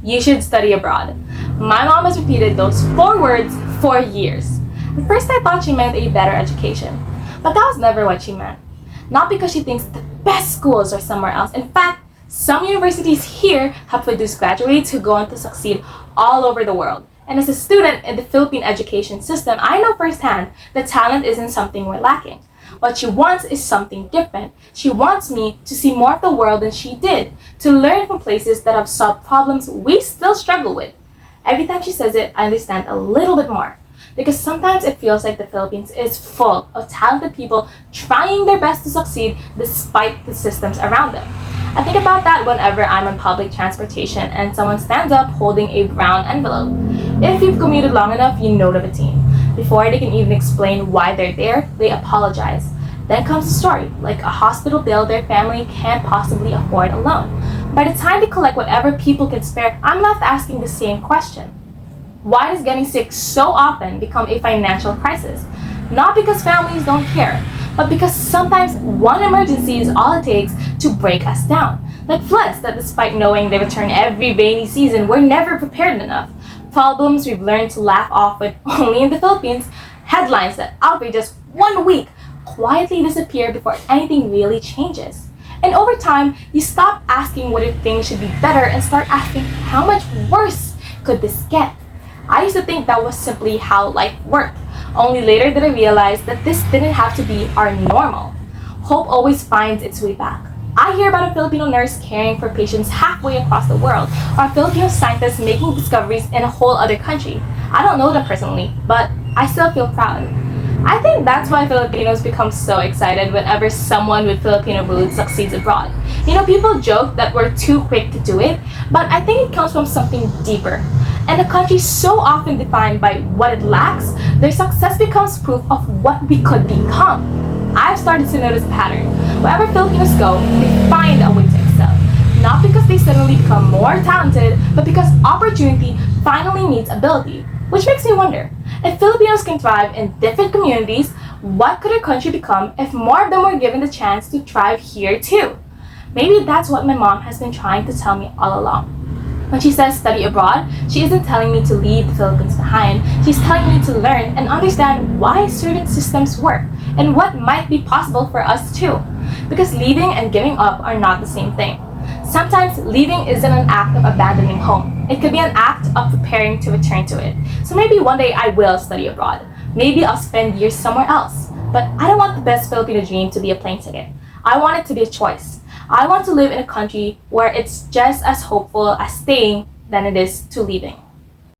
You should study abroad. My mom has repeated those 4 words for years. At first I thought she meant a better education, but that was never what she meant. Not because she thinks the best schools are somewhere else. In fact, some universities here have produced graduates who go on to succeed all over the world. And as a student in the Philippine education system, I know firsthand that talent isn't something we're lacking. What she wants is something different. She wants me to see more of the world than she did, to learn from places that have solved problems we still struggle with. Every time she says it, I understand a little bit more. Because sometimes it feels like the Philippines is full of talented people trying their best to succeed despite the systems around them. I think about that whenever I'm on public transportation and someone stands up holding a brown envelope. If you've commuted long enough, you know the routine. Before they can even explain why they're there, they apologize. Then comes the story, like a hospital bill their family can't possibly afford alone. By the time they collect whatever people can spare, I'm left asking the same question. Why does getting sick so often become a financial crisis? Not because families don't care, but because sometimes one emergency is all it takes to break us down. Like floods that despite knowing they return every rainy season, we're never prepared enough. Problems we've learned to laugh off with only in the Philippines, headlines that outrage us 1 week quietly disappear before anything really changes. And over time, you stop asking what if things should be better and start asking how much worse could this get? I used to think that was simply how life worked. Only later did I realize that this didn't have to be our normal. Hope always finds its way back. I hear about a Filipino nurse caring for patients halfway across the world, or a Filipino scientist making discoveries in a whole other country. I don't know them personally, but I still feel proud. I think that's why Filipinos become so excited whenever someone with Filipino roots succeeds abroad. People joke that we're too quick to do it, but I think it comes from something deeper. And a country so often defined by what it lacks, their success becomes proof of what we could become. I've started to notice a pattern. Wherever Filipinos go, they find a way to excel. Not because they suddenly become more talented, but because opportunity finally meets ability. Which makes me wonder, if Filipinos can thrive in different communities, what could our country become if more of them were given the chance to thrive here too? Maybe that's what my mom has been trying to tell me all along. When she says study abroad, she isn't telling me to leave the Philippines behind. She's telling me to learn and understand why certain systems work and what might be possible for us too. Because leaving and giving up are not the same thing. Sometimes leaving isn't an act of abandoning home. It could be an act of preparing to return to it. So maybe one day I will study abroad. Maybe I'll spend years somewhere else. But I don't want the best Filipino dream to be a plane ticket. I want it to be a choice. I want to live in a country where it's just as hopeful as staying than it is to leaving.